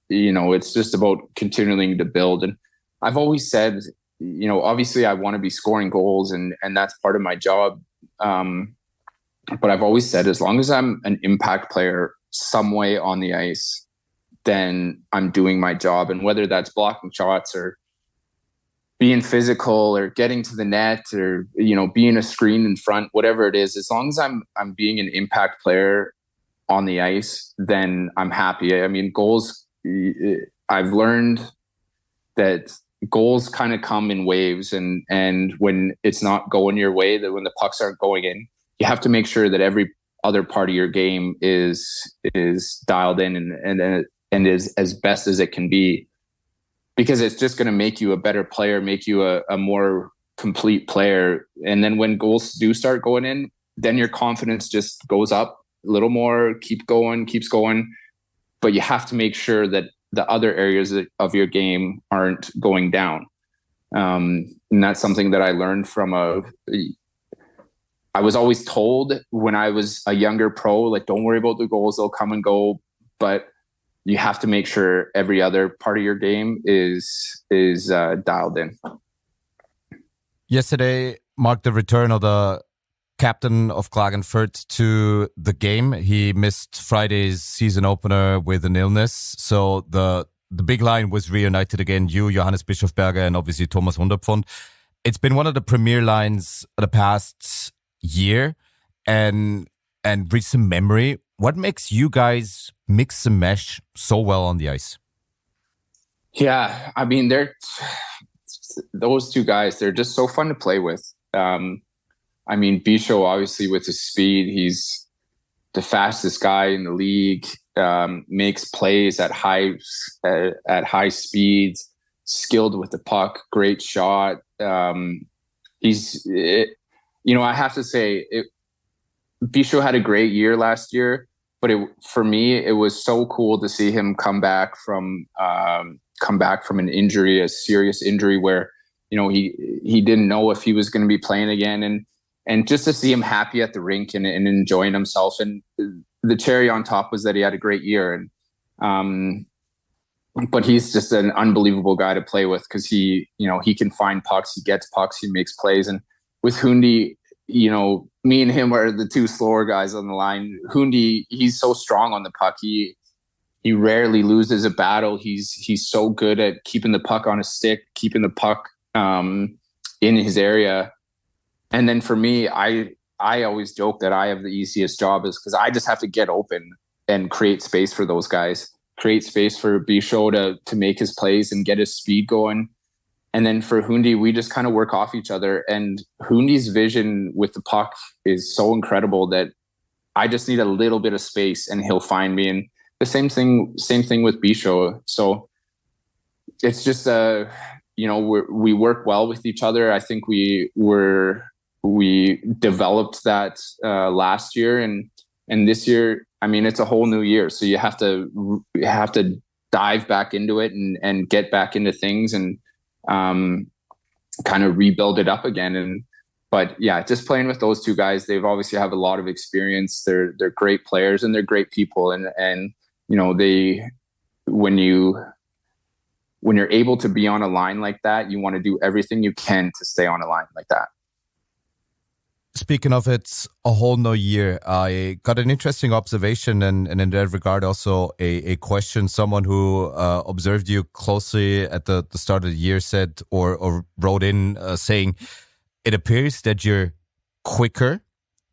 it's just about continuing to build. And I've always said, obviously I want to be scoring goals, and that's part of my job. But I've always said, as long as I'm an impact player some way on the ice, then I'm doing my job. And whether that's blocking shots or being physical or getting to the net or, being a screen in front, whatever it is, as long as I'm being an impact player on the ice, then I'm happy. I mean, goals, I've learned that goals kind of come in waves, and when it's not going your way, that when the pucks aren't going in, you have to make sure that every other part of your game is dialed in and is as best as it can be. Because it's just going to make you a better player, make you a more complete player. And then when goals do start going in, then your confidence just goes up a little more, keeps going. But you have to make sure that the other areas of your game aren't going down. And that's something that I learned from I was always told when I was a younger pro, like, don't worry about the goals, they'll come and go. But you have to make sure every other part of your game is dialed in. Yesterday marked the return of the captain of Klagenfurt to the game. He missed Friday's season opener with an illness. So the big line was reunited again. You, Johannes Bischofberger, and obviously Thomas Hunderpfund. It's been one of the premier lines of the past year and recent memory. What makes you guys mix and mesh so well on the ice? Yeah, I mean, those two guys, they're just so fun to play with. I mean, Bisho, obviously, with his speed, he's the fastest guy in the league, makes plays at high speeds, skilled with the puck, great shot. I have to say, Bisho had a great year last year, but for me, it was so cool to see him come back from an injury, a serious injury where, he didn't know if he was going to be playing again, and just to see him happy at the rink and enjoying himself. And the cherry on top was that he had a great year. And, but he's just an unbelievable guy to play with because he can find pucks, he gets pucks, he makes plays. And with Hundi, me and him are the two slower guys on the line. Hundi, he's so strong on the puck. He rarely loses a battle. He's so good at keeping the puck on his stick, keeping the puck in his area. And then for me, I always joke that I have the easiest job is because I just have to get open and create space for those guys, create space for Bichot to make his plays and get his speed going. And then for Hundi, we just kind of work off each other. And Hundi's vision with the puck is so incredible that I just need a little bit of space and he'll find me. And the same thing with Bichot. So it's just, we work well with each other. I think we developed that last year, and this year, I mean, it's a whole new year. So you have to dive back into it and get back into things and kind of rebuild it up again. But yeah, just playing with those two guys, they've obviously have a lot of experience. They're great players and they're great people. And when you're able to be on a line like that, you want to do everything you can to stay on a line like that. Speaking of it's a whole new year, I got an interesting observation and in that regard also a question. Someone who observed you closely at the start of the year said or wrote in saying, it appears that you're quicker,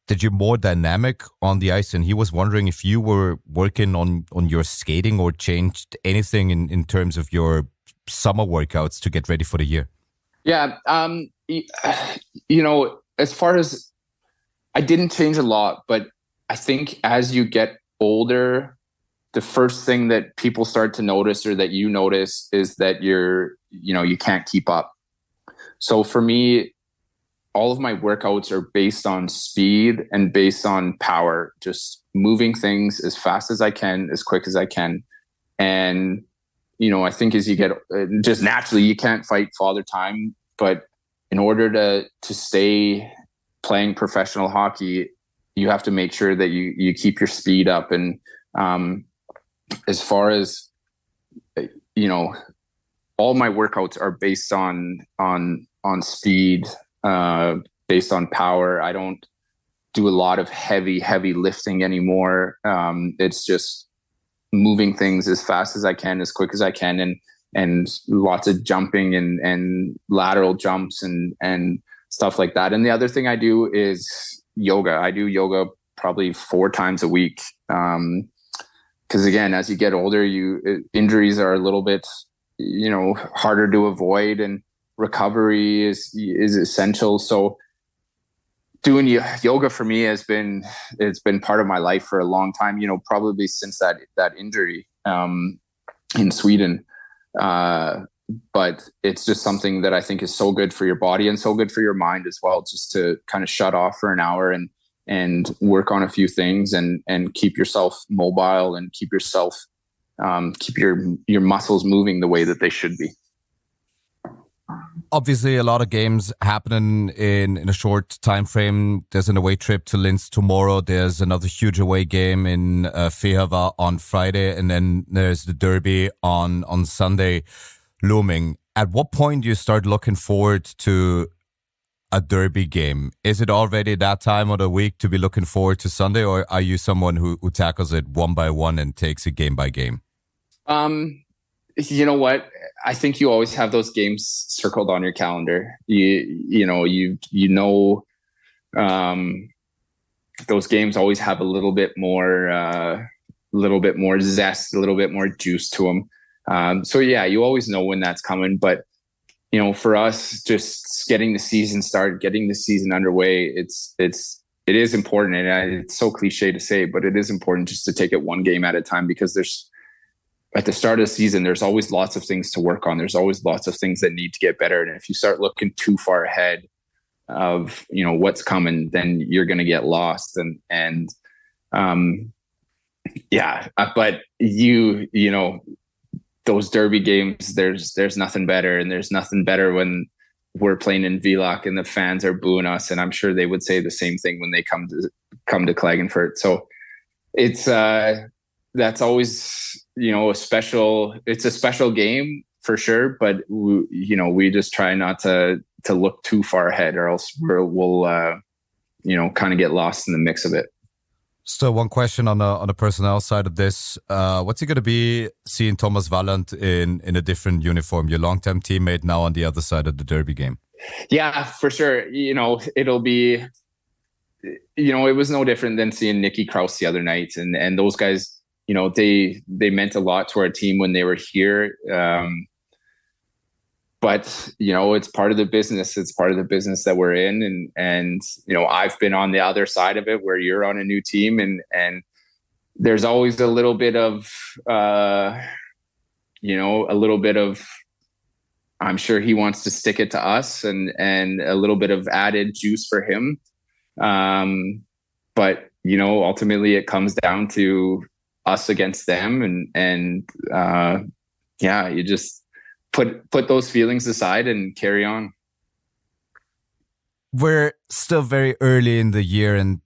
that you're more dynamic on the ice. And he was wondering if you were working on your skating or changed anything in terms of your summer workouts to get ready for the year. Yeah. As far as I didn't change a lot, but I think as you get older, the first thing that people start to notice or that you notice is that you can't keep up. So for me, all of my workouts are based on speed and based on power, just moving things as fast as I can, as quick as I can. And, I think as you get just naturally, you can't fight father time, but in order to stay playing professional hockey, you have to make sure that you keep your speed up. And as far as all my workouts are based on speed, based on power. I don't do a lot of heavy lifting anymore. It's just moving things as fast as I can, as quick as I can, and lots of jumping and lateral jumps and stuff like that. And the other thing I do is yoga. I do yoga probably 4 times a week. Because again, as you get older, injuries are a little bit, harder to avoid, and recovery is essential. So doing yoga for me it's been part of my life for a long time, probably since that injury in Sweden. But it's just something that I think is so good for your body and so good for your mind as well, just to kind of shut off for an hour and work on a few things and keep yourself mobile and keep your muscles moving the way that they should be. Obviously, a lot of games happening in a short time frame. There's an away trip to Linz tomorrow. There's another huge away game in Fehava on Friday. And then there's the derby on Sunday looming. At what point do you start looking forward to a derby game? Is it already that time of the week to be looking forward to Sunday? Or are you someone who tackles it one by one and takes it game by game? You know what? I think you always have those games circled on your calendar. Those games always have a little bit more zest, a little bit more juice to them. So yeah, you always know when that's coming. But for us, just getting the season started, getting the season underway, it is important, and it's so cliche to say, but it is important just to take it one game at a time, because at the start of the season, there's always lots of things to work on. There's always lots of things that need to get better. And if you start looking too far ahead of, what's coming, then you're going to get lost. And Yeah, but you know, those derby games, there's nothing better, and there's nothing better when we're playing in Vlock and the fans are booing us, and I'm sure they would say the same thing when they come to Klagenfurt. So it's that's always, you know, it's a special game for sure, but we just try not to look too far ahead, or else we'll kind of get lost in the mix of it. So one question on the personnel side of this. What's it going to be seeing Thomas Walland in a different uniform, your long-term teammate, now on the other side of the derby game? Yeah, for sure. It'll be, it was no different than seeing Nicky Krause the other night. And those guys, they meant a lot to our team when they were here. But, it's part of the business. It's part of the business that we're in. And I've been on the other side of it where you're on a new team, and there's always a little bit of, I'm sure he wants to stick it to us, and a little bit of added juice for him. But, ultimately it comes down to us against them. And you just put those feelings aside and carry on. We're still very early in the year, and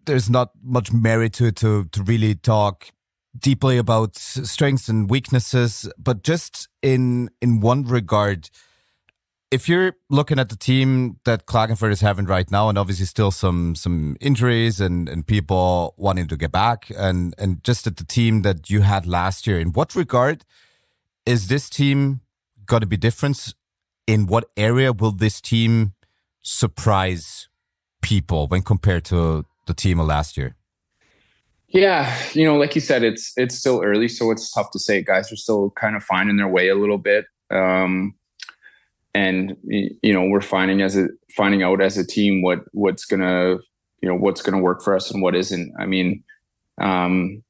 there's not much merit to really talk deeply about strengths and weaknesses. But just in one regard, if you're looking at the team that Klagenfurt is having right now, and obviously still some injuries and people wanting to get back, and just at the team that you had last year, in what regard is this team got to be different? In what area will this team surprise people when compared to the team of last year? Yeah, like you said, it's still early, so it's tough to say. Guys are still kind of finding their way a little bit, and we're finding out as a team what's gonna work for us and what isn't. I mean, I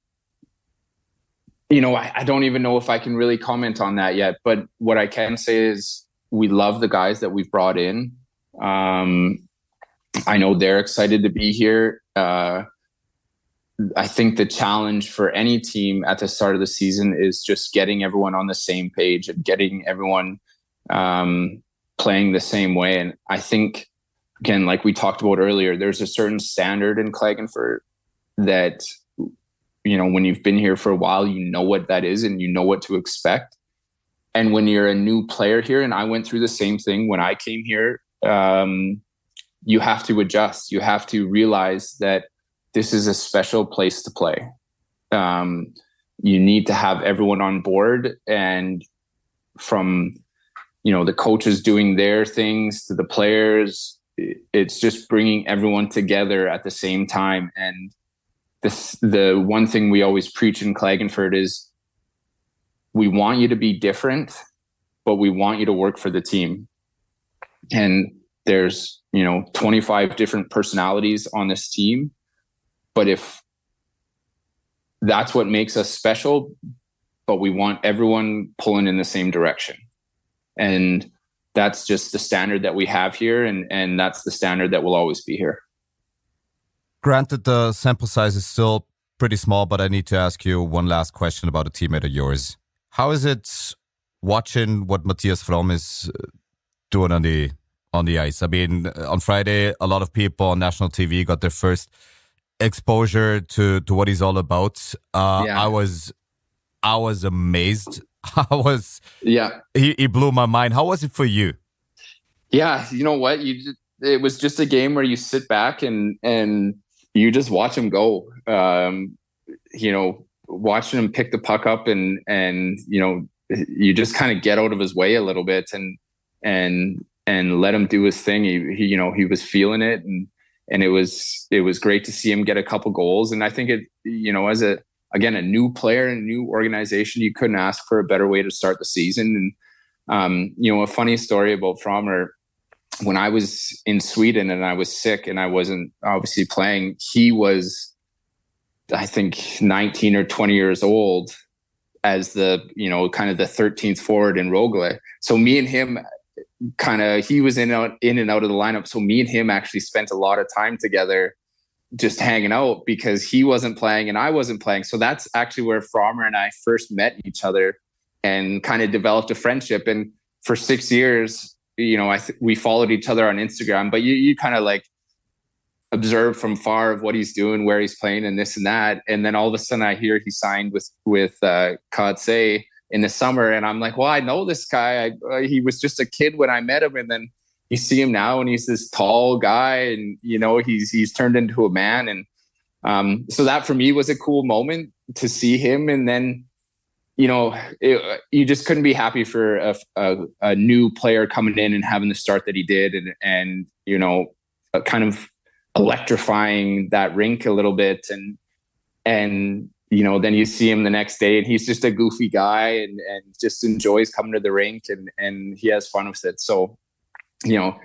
don't even know if I can really comment on that yet, but what I can say is we love the guys that we've brought in. I know they're excited to be here. I think the challenge for any team at the start of the season is just getting everyone on the same page and getting everyone playing the same way. And I think, again, like we talked about earlier, there's a certain standard in Klagenfurt that, when you've been here for a while, you know what that is and you know what to expect. And when you're a new player here, and I went through the same thing when I came here, you have to adjust. You have to realize that this is a special place to play. You need to have everyone on board, and from, the coaches doing their things to the players, it's just bringing everyone together at the same time. And the one thing we always preach in Klagenfurt is we want you to be different, but we want you to work for the team. And there's, 25 different personalities on this team. But if that's what makes us special, but we want everyone pulling in the same direction. And that's just the standard that we have here. And that's the standard that will always be here. Granted, the sample size is still pretty small, but I need to ask you one last question about a teammate of yours. How is it watching what Matthias Fromm is doing on the ice? I mean, on Friday, a lot of people on national TV got their first exposure to what he's all about. I was amazed. He blew my mind. How was it for you? Yeah, you know what? It was just a game where you sit back and you just watch him go. Watching him pick the puck up and you just kind of get out of his way a little bit and let him do his thing. He was feeling it, and it was great to see him get a couple goals. And I think as a new player and a new organization, you couldn't ask for a better way to start the season. And a funny story about Frommer, when I was in Sweden and I was sick and I wasn't obviously playing, he was, I think, 19 or 20 years old as the, kind of the 13th forward in Rögle. So me and him he was in and out of the lineup. So me and him actually spent a lot of time together just hanging out because he wasn't playing and I wasn't playing. So that's actually where Frommer and I first met each other and kind of developed a friendship. And for 6 years, you know, we followed each other on Instagram, but you kind of like observe from far of what he's doing, where he's playing and this and that. And then all of a sudden I hear he signed with KAC in the summer. And I'm like, well, I know this guy. He was just a kid when I met him. And then you see him now and he's this tall guy and, you know, he's turned into a man. And so that for me was a cool moment to see him. And then, you know, you just couldn't be happy for a new player coming in and having the start that he did. And you know, kind of electrifying that rink a little bit. And you know, then you see him the next day and he's just a goofy guy and just enjoys coming to the rink and he has fun with it. So, you know,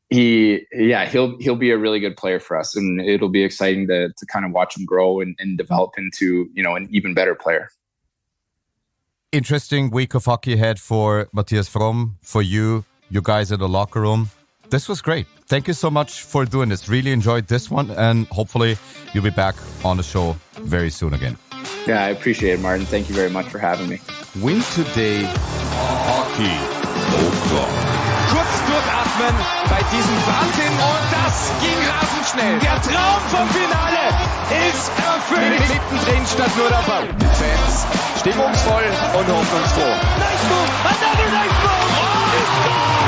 he'll be a really good player for us, and it'll be exciting to kind of watch him grow and develop into, you know, an even better player. Interesting week of hockey ahead for Matthias Fromm, for you guys in the locker room. This was great. Thank you so much for doing this. Really enjoyed this one, and hopefully you'll be back on the show very soon again. Yeah, I appreciate it, Martin. Thank you very much for having me. win2day Hockey O'Clock. Kurz durchatmen bei diesem Wahnsinn und das ging rasend schnell. Der Traum vom Finale ist erfüllt. Mittendrin statt nur dabei. Fans stimmungsvoll und hoffnungsfroh. Nice move, another nice move. Oh,